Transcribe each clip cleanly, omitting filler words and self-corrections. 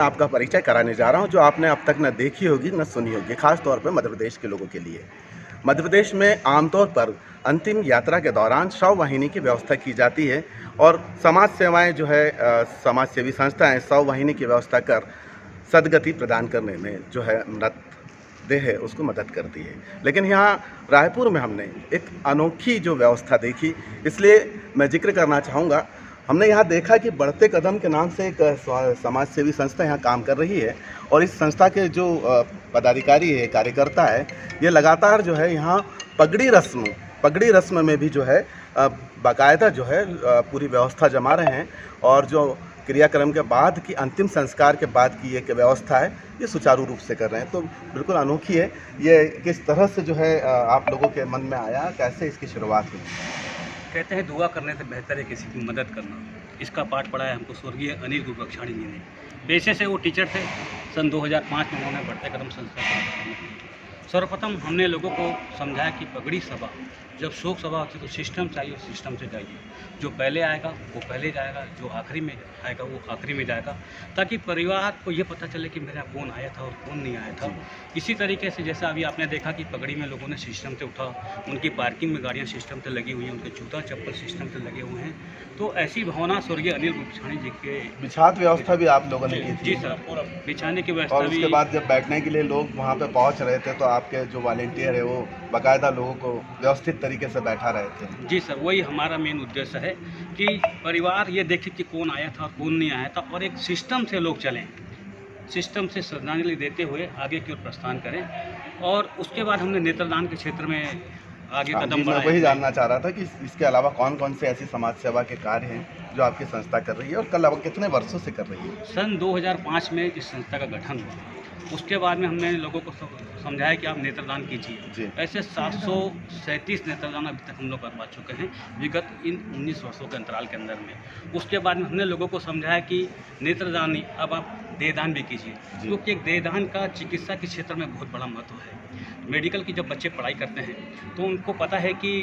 आपका परिचय कराने जा रहा हूं, जो आपने अब तक न देखी होगी न सुनी होगी, खास तौर पे मध्य प्रदेश के लोगों के लिए। मध्य प्रदेश में आमतौर पर अंतिम यात्रा के दौरान शव वाहिनी की व्यवस्था की जाती है और समाज सेवाएं जो है समाज सेवी संस्थाएं शव वाहिनी की व्यवस्था कर सदगति प्रदान करने में जो है मृत देह है उसको मदद करती है। लेकिन यहाँ रायपुर में हमने एक अनोखी जो व्यवस्था देखी, इसलिए मैं जिक्र करना चाहूँगा। हमने यहाँ देखा कि बढ़ते कदम के नाम से एक समाज सेवी संस्था यहाँ काम कर रही है और इस संस्था के जो पदाधिकारी है, कार्यकर्ता है, ये लगातार जो है यहाँ पगड़ी रस्म में भी जो है बाकायदा जो है पूरी व्यवस्था जमा रहे हैं और जो क्रियाक्रम के बाद की अंतिम संस्कार के बाद की एक व्यवस्था है, ये सुचारू रूप से कर रहे हैं। तो बिल्कुल अनोखी है। ये किस तरह से जो है आप लोगों के मन में आया, कैसे इसकी शुरुआत हुई? कहते हैं दुआ करने से बेहतर है किसी की मदद करना। इसका पाठ पढ़ाया हमको स्वर्गीय अनिल गुरबख्शाणी जी ने। पेशे से वो टीचर थे। सन 2005 में उन्होंने बढ़ते कदम संस्था का सर्वप्रथम हमने लोगों को समझाया कि पगड़ी सभा जब शोक सभा होती है तो सिस्टम चाहिए, सिस्टम से जाइए। जो पहले आएगा वो पहले जाएगा, जो आखिरी में आएगा वो आखिरी में जाएगा, ताकि परिवार को ये पता चले कि मेरा कौन आया था और कौन नहीं आया था। इसी तरीके से जैसा अभी आपने देखा कि पगड़ी में लोगों ने सिस्टम से उठा, उनकी पार्किंग में गाड़ियाँ सिस्टम से लगी हुई हैं, उनके जूता चप्पल सिस्टम से लगे हुए हैं। तो ऐसी भावना स्वर्गीय अनिल गुरबख्शाणी जी के बिछात व्यवस्था भी आप लोगों ने की थी? जी सर, पूरा बिछाने की व्यवस्था। और उसके बाद जब बैठने के लिए लोग वहाँ पे पहुँच रहे थे तो आपके जो वॉलेंटियर है वो बाकायदा लोगों को व्यवस्थित तरीके से बैठा रहे थे? जी सर, वही हमारा मेन उद्देश्य है कि परिवार ये देखे कि कौन आया था और कौन नहीं आया था और एक सिस्टम से लोग चलें, सिस्टम से श्रद्धांजलि देते हुए आगे की ओर प्रस्थान करें। और उसके बाद हमने नेत्रदान के क्षेत्र में आगे कदम बढ़ाए। मैं वही जानना चाह रहा था कि इसके अलावा कौन कौन से ऐसी समाज सेवा के कार्य हैं जो आपकी संस्था कर रही है और कल कितने वर्षों से कर रही है? सन 2005 में इस संस्था का गठन हुआ। उसके बाद में हमने लोगों को समझाया कि आप नेत्रदान कीजिए। ऐसे 737 नेत्रदान अभी तक हम लोग करवा चुके हैं विगत इन 19 वर्षों के अंतराल के अंदर में। उसके बाद में हमने लोगों को समझाया कि नेत्रदान नहीं, अब आप देहदान भी कीजिए, क्योंकि एक देहदान का चिकित्सा के क्षेत्र में बहुत बड़ा महत्व है। मेडिकल की जब बच्चे पढ़ाई करते हैं तो उनको पता है कि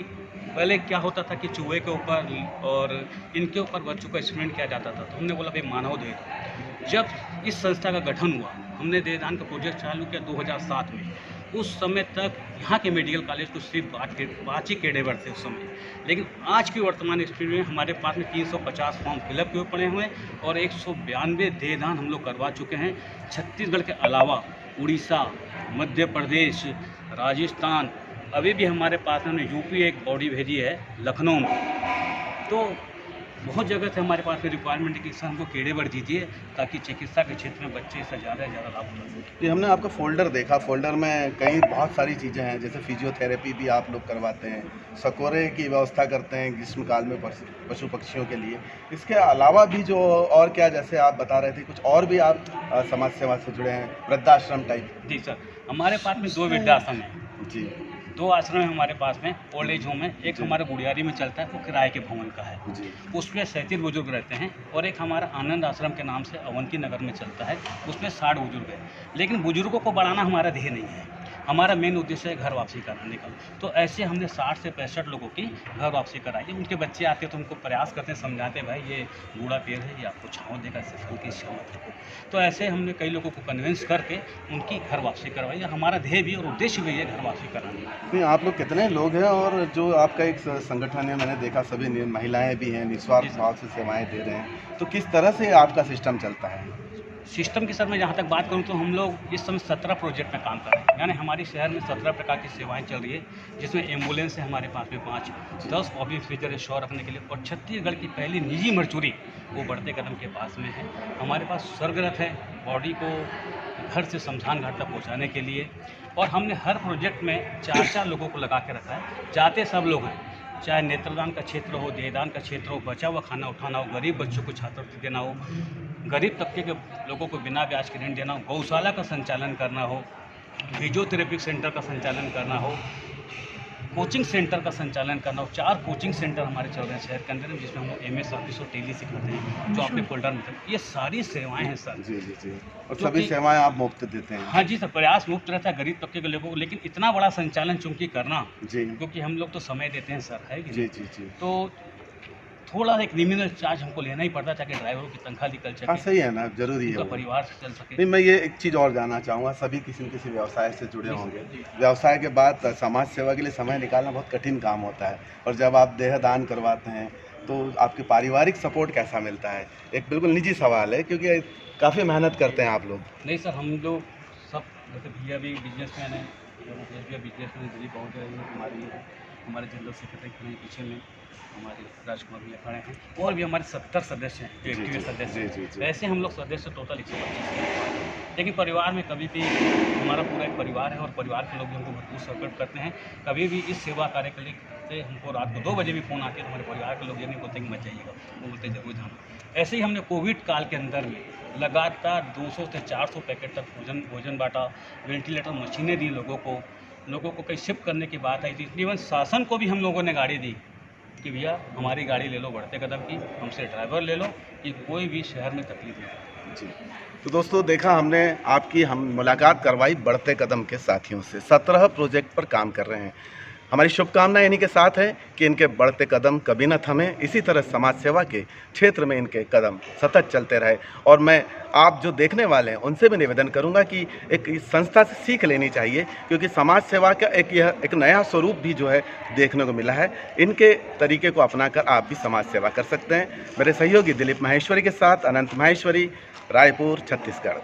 पहले क्या होता था कि चूहे के ऊपर और इनके ऊपर बच्चों का एक्सपेरिमेंट किया जाता था। तो हमने बोला भाई मानव देह। जब इस संस्था का गठन हुआ, हमने देहदान का प्रोजेक्ट चालू किया 2007 में। उस समय तक यहाँ के मेडिकल कॉलेज को सिर्फ 5 ही कैडेवर थे उस समय। लेकिन आज की वर्तमान स्थिति में हमारे पास में 350 फॉर्म फिलअप किए पड़े हुए हैं और 192 देहदान हम लोग करवा चुके हैं। छत्तीसगढ़ के अलावा उड़ीसा, मध्य प्रदेश, राजस्थान, अभी भी हमारे पास में यूपी एक बॉडी भेजी है लखनऊ में। तो बहुत जगह से हमारे पास में रिक्वायरमेंट है कि सर हमको कैडेवर दीजिए ताकि चिकित्सा के क्षेत्र में बच्चे इससे ज़्यादा से ज़्यादा लाभ उठा सकें। ये हमने आपका फोल्डर देखा, फोल्डर में कई बहुत सारी चीज़ें हैं, जैसे फिजियोथेरेपी भी आप लोग करवाते हैं, सकोरे की व्यवस्था करते हैं ग्रीष्मकाल में पशु पक्षियों के लिए। इसके अलावा भी जो और क्या, जैसे आप बता रहे थे कुछ और भी आप समाज सेवा से जुड़े हैं, वृद्धाश्रम टाइप? जी सर, हमारे पास में 2 वृद्धाश्रम हैं जी। 2 आश्रम है हमारे पास में। ओल्ड एज होम है, एक हमारा गुड़ियारी में चलता है, वो किराए के भवन का है जी। उसमें 37 बुजुर्ग रहते हैं। और एक हमारा आनंद आश्रम के नाम से अवंती नगर में चलता है, उसमें 60 बुजुर्ग हैं। लेकिन बुजुर्गों को बढ़ाना हमारा ध्येय नहीं है, हमारा मेन उद्देश्य है घर वापसी कराने का। तो ऐसे हमने 60 से 65 लोगों की घर वापसी कराई है। उनके बच्चे आते हैं तो उनको प्रयास करते हैं, समझाते हैं भाई ये बूढ़ा पेड़ है, ये आपको छाँव देगा, इससे फल की छाँव आपको। तो ऐसे हमने कई लोगों को कन्विंस करके उनकी घर वापसी करवाई है। हमारा ध्येय भी और उद्देश्य भी है घर वापसी कराने का। नहीं, आप लोग कितने लोग हैं और जो आपका एक संगठन है, मैंने देखा सभी महिलाएं भी हैं, निस्वार्थ भाव से सेवाएं दे रहे हैं, तो किस तरह से आपका सिस्टम चलता है? सिस्टम की सर मैं जहाँ तक बात करूँ तो हम लोग इस समय 17 प्रोजेक्ट में काम कर रहे हैं। यानी हमारे शहर में 17 प्रकार की सेवाएं चल रही है, जिसमें एम्बुलेंस है हमारे पास में 5, 10 ऑब्जेक्ट फीचर है शो रखने के लिए, और छत्तीसगढ़ की पहली निजी मर्चूरी वो बढ़ते कदम के पास में है। हमारे पास स्वर्गरथ है बॉडी को घर से शमशान घाट तक पहुँचाने के लिए। और हमने हर प्रोजेक्ट में 4-4 लोगों को लगा के रखा है। जाते सब लोग हैं, चाहे नेत्रदान का क्षेत्र हो, देहदान का क्षेत्र हो, बचा हुआ खाना उठाना हो, गरीब बच्चों को छात्रवृत्ति देना हो, गरीब तबके के लोगों को बिना ब्याज के ऋण देना हो, गौशाला का संचालन करना हो, फिजियोथेरेपी सेंटर का संचालन करना हो, कोचिंग सेंटर का संचालन करना हो। 4 कोचिंग सेंटर हमारे चल रहे हैं शहर के अंदर में, जिसमें हम MS ऑफिस और टेली सिखाते हैं, जो आपके फोल्डर में ये सारी सेवाएं हैं सर। जी जी जी। और सभी सेवाएं आप मुफ्त देते हैं? हाँ जी सर, प्रयास मुफ्त रहता है गरीब तबके के लोगों को, लेकिन इतना बड़ा संचालन चूंकि करना, जी, क्योंकि हम लोग तो समय देते हैं सर, है कि जी जी जी। तो थोड़ा एक नॉमिनल चार्ज हमको लेना ही पड़ता ताकि ड्राइवरों की तनख्वाह निकल सके। हाँ सही है ना, जरूरी है उनका वो। परिवार से चल सके। नहीं, मैं ये एक चीज़ और जानना चाहूँगा, सभी किसी न किसी व्यवसाय से जुड़े होंगे। व्यवसाय के बाद समाज सेवा के लिए समय निकालना बहुत कठिन काम होता है, और जब आप देह दान करवाते हैं तो आपके पारिवारिक सपोर्ट कैसा मिलता है? एक बिल्कुल निजी सवाल है, क्योंकि काफ़ी मेहनत करते हैं आप लोग। नहीं सर, हम लोग सब, जैसे भैया भी बिजनेसमैन हैं, भैया बिजनेसमैन दिलीप बहुत है, हमारे जनरल सेक्रेटरी खड़े हैं पीछे में, हमारे राजकुमार भैया खड़े हैं, और भी हमारे 70 सदस्य हैं जो एक्टिव सदस्य हैं। वैसे हम लोग सदस्य टोटल 125 हैं, लेकिन परिवार में कभी भी हमारा पूरा एक परिवार है, और परिवार के लोग भी हमको भरपूर सपोर्ट करते हैं। कभी भी इस सेवा कार्य के लिए हमको रात को 2 बजे भी फ़ोन आते हैं तो हमारे परिवार के लोग ये नहीं बोलते कि मत जाइएगा, वो बोलते ज़रूर जाना। ऐसे ही हमने कोविड काल के अंदर में लगातार 200 से 400 पैकेट तक भोजन बांटा, वेंटिलेटर मशीनें दी लोगों को कहीं शिफ्ट करने की बात आई थी। इवन शासन को भी हम लोगों ने गाड़ी दी कि भैया हमारी गाड़ी ले लो बढ़ते कदम की, हमसे ड्राइवर ले लो, कि कोई भी शहर में तकलीफ नहीं। जी, तो दोस्तों देखा हमने, आपकी हम मुलाकात करवाई बढ़ते कदम के साथियों से। 17 प्रोजेक्ट पर काम कर रहे हैं। हमारी शुभकामनाएं इन्हीं के साथ है कि इनके बढ़ते कदम कभी न थमें, इसी तरह समाज सेवा के क्षेत्र में इनके कदम सतत चलते रहे। और मैं आप जो देखने वाले हैं उनसे भी निवेदन करूंगा कि एक इस संस्था से सीख लेनी चाहिए, क्योंकि समाज सेवा का एक नया स्वरूप भी जो है देखने को मिला है। इनके तरीके को अपनाकर आप भी समाज सेवा कर सकते हैं। मेरे सहयोगी दिलीप माहेश्वरी के साथ अनंत माहेश्वरी, रायपुर, छत्तीसगढ़।